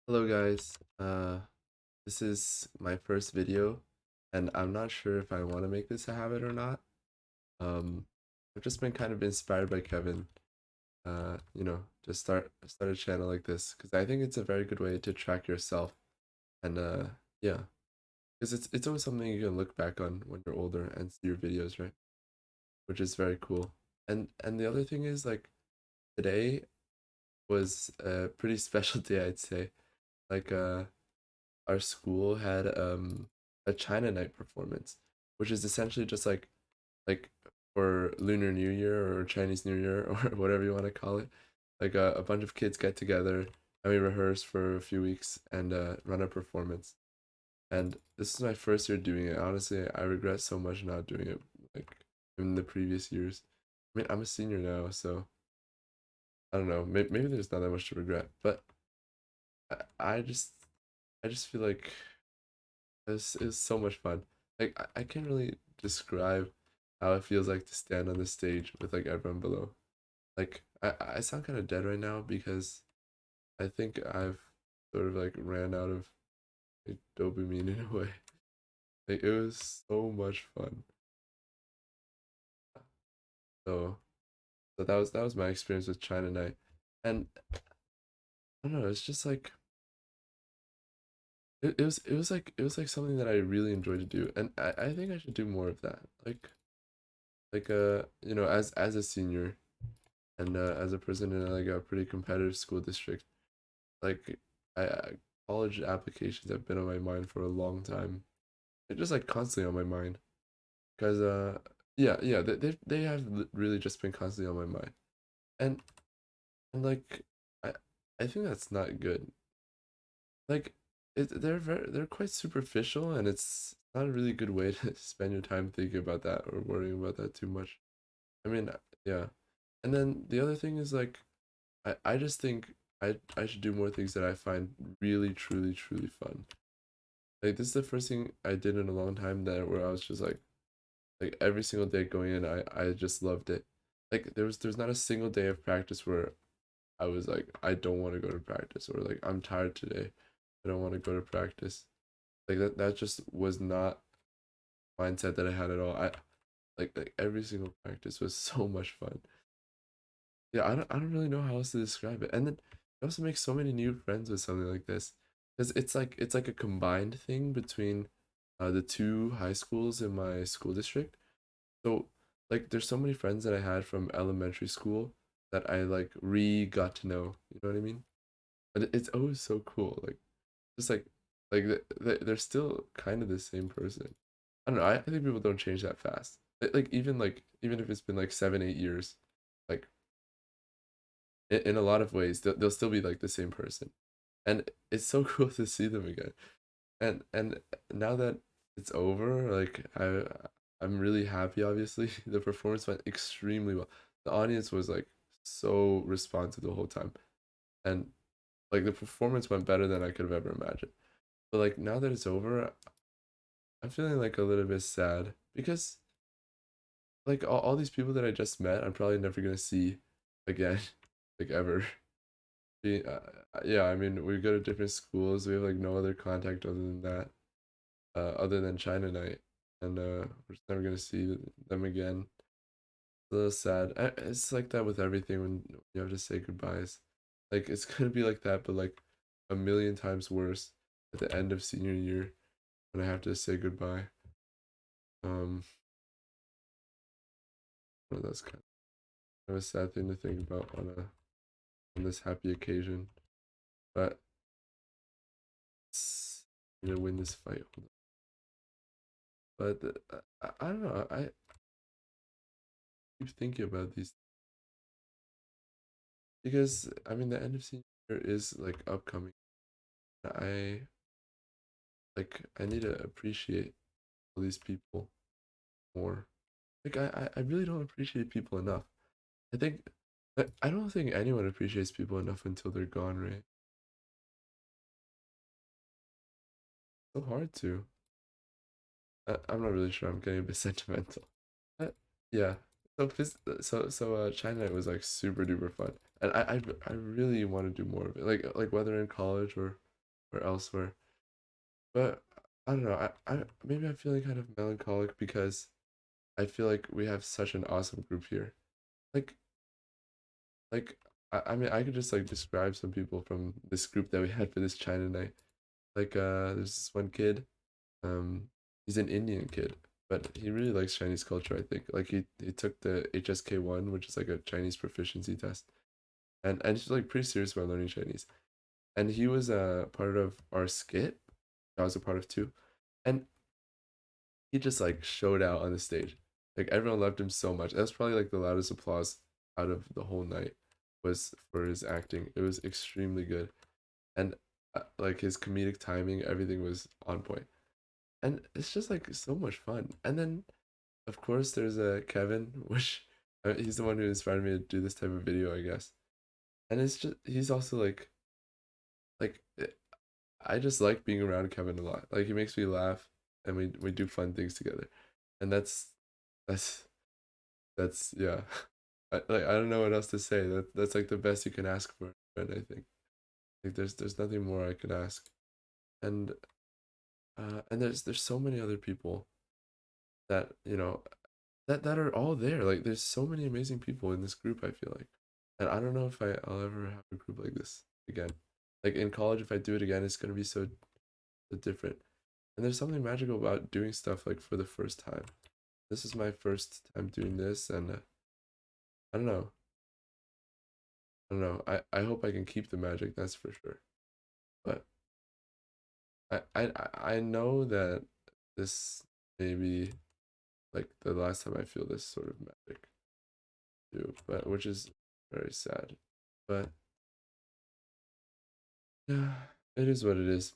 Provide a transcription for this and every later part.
Hello guys, this is my first video and I'm not sure if I want to make this a habit or not. Um, I've just been kind of inspired by Kevin, to start a channel like this because I think it's a very good way to track yourself and yeah, because it's always something you can look back on when you're older and see your videos, right? Which is very cool. And the other thing is like today was a pretty special day, I'd say. Like our school had a China night performance, which is essentially just like for Lunar New Year or Chinese New Year or whatever you want to call it. Like a bunch of kids get together and we rehearse for a few weeks and run a performance. And this is my first year doing it. Honestly, I regret so much not doing it like in the previous years. I mean, I'm a senior now, so I don't know. Maybe there's not that much to regret, but I, I just I just feel like it's so much fun. Like I can't really describe how it feels like to stand on the stage with like everyone below. Like I sound kind of dead right now because I think I've sort of like ran out of like dopamine in a way. Like it was so much fun. So that was my experience with China Night. And I don't know, it's just like it was like something that I really enjoyed to do. And I think I should do more of that. As a senior and as a person in like a pretty competitive school district, like college applications have been on my mind for a long time. They're just like constantly on my mind because yeah, they have really just been constantly on my mind, and like I I think that's not good. Like they're quite superficial, and it's not a really good way to spend your time thinking about that or worrying about that too much. I mean, yeah. And then the other thing is like I just think I should do more things that I find really truly fun. Like this is the first thing I did in a long time that where I was just like every single day going in I just loved it. Like there's not a single day of practice where I was like I don't want to go to practice or like I'm tired today. I don't want to go to practice. Like that just was not mindset that I had at all. I like every single practice was so much fun. Yeah, I don't really know how else to describe it. And then you also make so many new friends with something like this. Because it's like a combined thing between the two high schools in my school district. So like there's so many friends that I had from elementary school that I like re got to know. You know what I mean? And it's always so cool. Like just like they're still kind of the same person. I don't know. I think people don't change that fast. Like even if it's been like 7 8 years, like in a lot of ways they'll still be like the same person, and it's so cool to see them again. And now that it's over, like I'm really happy. Obviously the performance went extremely well. The audience was like so responsive the whole time, and like the performance went better than I could have ever imagined. But like now that it's over, I'm feeling like a little bit sad because like all these people that I just met I'm probably never gonna see again like ever. Yeah, I mean, we go to different schools. We have like no other contact other than that, other than China night, and we're just never gonna see them again. A little sad. It's like that with everything when you have to say goodbyes. Like it's gonna be like that, but like a million times worse at the end of senior year when I have to say goodbye. Um, well, that's kind of a sad thing to think about on this happy occasion. But it's, win this fight. But I don't know. I keep thinking about these because I mean the end of senior year is like upcoming. I I need to appreciate all these people more. Like I really don't appreciate people enough. I think I don't think anyone appreciates people enough until they're gone, right? So hard to. I'm not really sure. I'm getting a bit sentimental. But yeah. China Night was like super duper fun, and I really want to do more of it. Like whether in college or or elsewhere. But I don't know. I maybe I'm feeling kind of melancholic because I feel like we have such an awesome group here. Like like I mean I could just like describe some people from this group that we had for this China night. Like there's this one kid, um he's an Indian kid, but he really likes Chinese culture, I think. Like he took the HSK1, which is like a Chinese proficiency test. And he's like pretty serious about learning Chinese. And he was a part of our skit. I was a part of too. And he just like showed out on the stage. Like everyone loved him so much. That was probably like the loudest applause out of the whole night was for his acting. It was extremely good, and like his comedic timing, everything was on point. And it's just like so much fun. And then of course there's a Kevin, which he's the one who inspired me to do this type of video, I guess. And it's just he's also like I just like being around Kevin a lot. Like he makes me laugh, and we do fun things together, and that's that's yeah. I don't know what else to say. That's like the best you can ask for a friend, I think. Like there's nothing more I could ask. And and there's so many other people that, that are all there. Like there's so many amazing people in this group, I feel like. And I don't know if I'll ever have a group like this again. Like in college, if I do it again, it's gonna be so different. And there's something magical about doing stuff like for the first time. This is my first time doing this, and I don't know. I don't know. I hope I can keep the magic, that's for sure. But I know that this may be like the last time I feel this sort of magic too, but which is very sad. But yeah, it is what it is.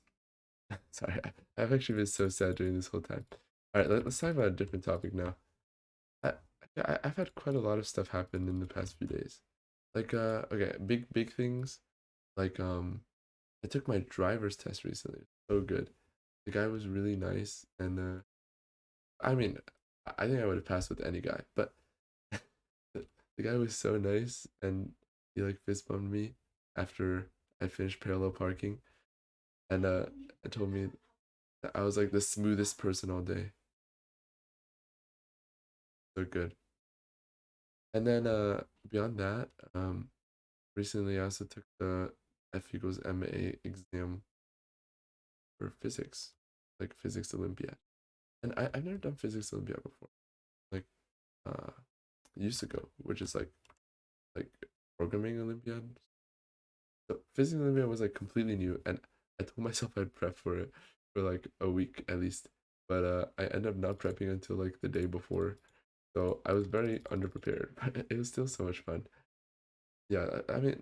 Sorry, I've actually been so sad during this whole time. All right, let's talk about a different topic now. I, I've had quite a lot of stuff happen in the past few days. Like okay, big things. Like I took my driver's test recently. So good. The guy was really nice, and I mean, I think I would have passed with any guy, but the guy was so nice, and he like fist bumped me after I finished parallel parking, and and told me that I was like the smoothest person all day. So good. And then beyond that, recently I also took the F equals MA exam for physics, like physics Olympiad. And I've never done physics Olympiad before. Like uh used to go, which is like programming Olympiad. So physics Olympiad was like completely new, and I told myself I'd prep for it for like a week at least. But I ended up not prepping until like the day before. So I was very underprepared, but it was still so much fun. Yeah, I mean,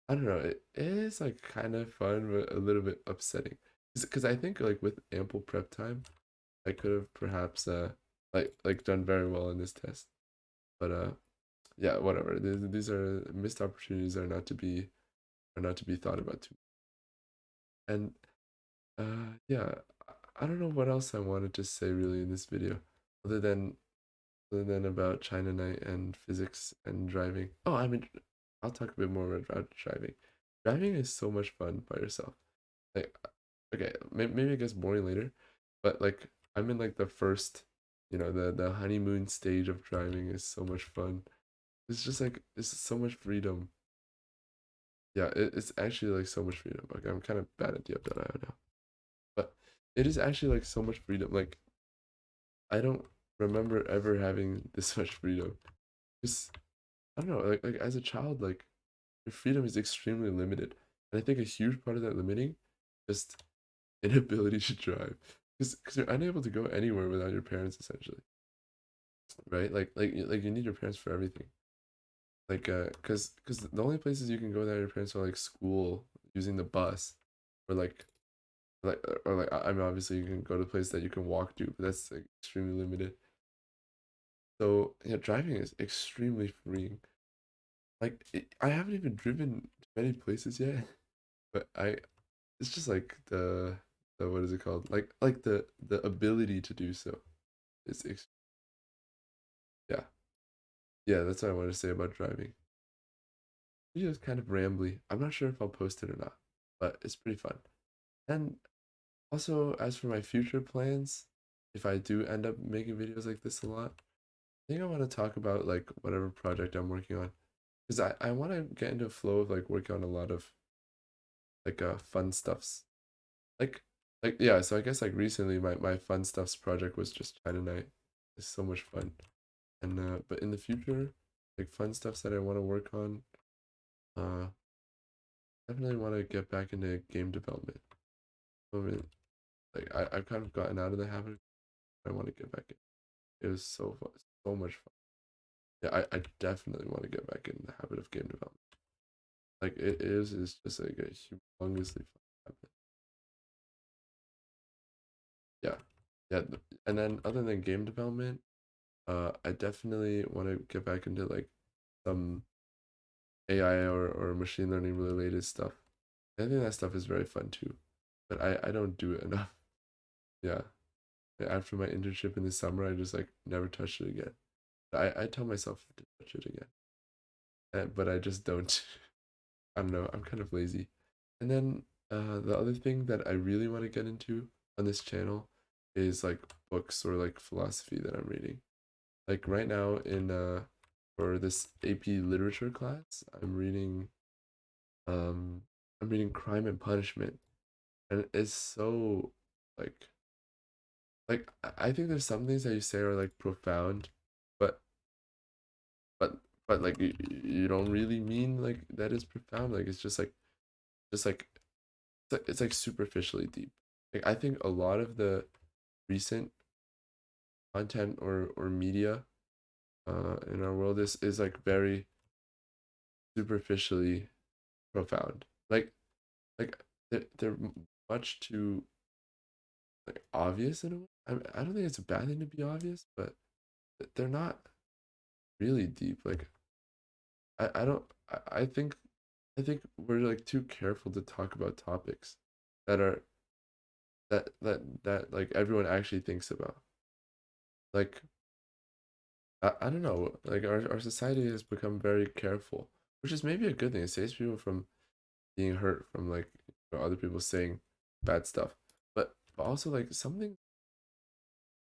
I don't know. It is like kind of fun, but a little bit upsetting. Because I think like with ample prep time, I could have perhaps like done very well in this test. But yeah, whatever. These are missed opportunities are not to be thought about too. And yeah, I don't know what else I wanted to say really in this video, other than other than about China night and physics and driving. Oh, I mean, I'll talk a bit more about driving. Driving is so much fun by yourself. Like, okay, maybe it gets boring later, but like I'm in like the first, the honeymoon stage of driving is so much fun. It's just like it's so much freedom. Yeah, it's actually like so much freedom. Like I'm kind of bad at the up that I don't know, but it is actually like so much freedom. Like I don't remember ever having this much freedom. Just I don't know. Like as a child, like your freedom is extremely limited, and I think a huge part of that limiting just inability to drive, because you're unable to go anywhere without your parents essentially, right? Like you need your parents for everything. Like because the only places you can go without your parents are like school, using the bus, or like I mean obviously you can go to places that you can walk to, but that's like extremely limited. So yeah, driving is extremely freeing. Like I haven't even driven to many places yet, but I it's just like the what is it called? Like the ability to do so is yeah. Yeah, that's what I want to say about driving. It's just kind of rambly. I'm not sure if I'll post it or not, but it's pretty fun. And also, as for my future plans, if I do end up making videos like this a lot, I think I want to talk about like whatever project I'm working on. Because I want to get into a flow of like working on a lot of like fun stuffs. Like yeah, so I guess like recently my fun stuffs project was just China Night. It's so much fun. And but in the future, like fun stuffs that I want to work on, uh definitely want to get back into game development. I mean, like I've kind of gotten out of the habit. I want to get back in. It was so fun, so much fun. Yeah, I definitely want to get back in the habit of game development. Like it is just like a humongously fun habit. Yeah, yeah. And then other than game development, I definitely want to get back into like some AI or machine learning related stuff. I think that stuff is very fun too, but I don't do it enough. Yeah. After my internship in the summer, I just like never touched it again. I tell myself to touch it again, but I just don't. I don't know. I'm kind of lazy. And then the other thing that I really want to get into on this channel is like books or like philosophy that I'm reading. Like right now in for this AP literature class, um I'm reading Crime and Punishment, and it's so like I think there's some things that you say are like profound, but but like you don't really mean like that is profound. Like it's just like it's like superficially deep. Like I think a lot of the recent content or media in our world is like very superficially profound. Like they're much too like obvious in a way. I don't think it's a bad thing to be obvious, but they're not really deep. Like I don't I think we're like too careful to talk about topics that are that like everyone actually thinks about. Like I don't know, like our society has become very careful, which is maybe a good thing. It saves people from being hurt from like other people saying bad stuff. But also like something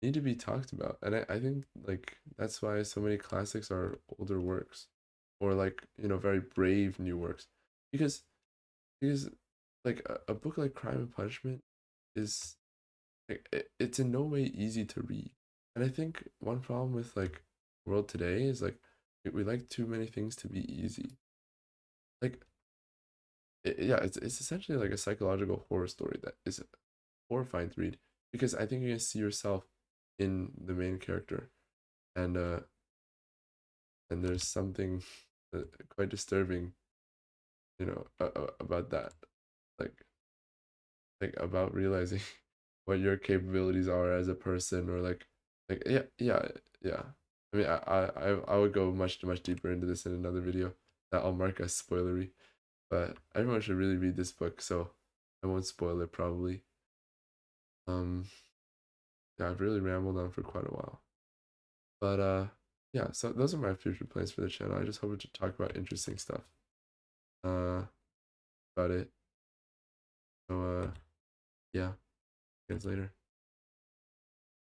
need to be talked about. And I think like that's why so many classics are older works or like, very brave new works. Because because like a book like Crime and Punishment is like it's in no way easy to read. And I think one problem with like the world today is like we like too many things to be easy. Like yeah, it's essentially like a psychological horror story that is horrifying to read because I think you can see yourself in the main character and there's something quite disturbing, about that, like about realizing what your capabilities are as a person or like yeah. I mean, I would go much deeper into this in another video that I'll mark as spoilery, but everyone should really read this book, so I won't spoil it probably. Um, yeah, I've really rambled on for quite a while, but yeah. So those are my future plans for the channel. I just hope to talk about interesting stuff. Uh, about it. So yeah, see you guys later.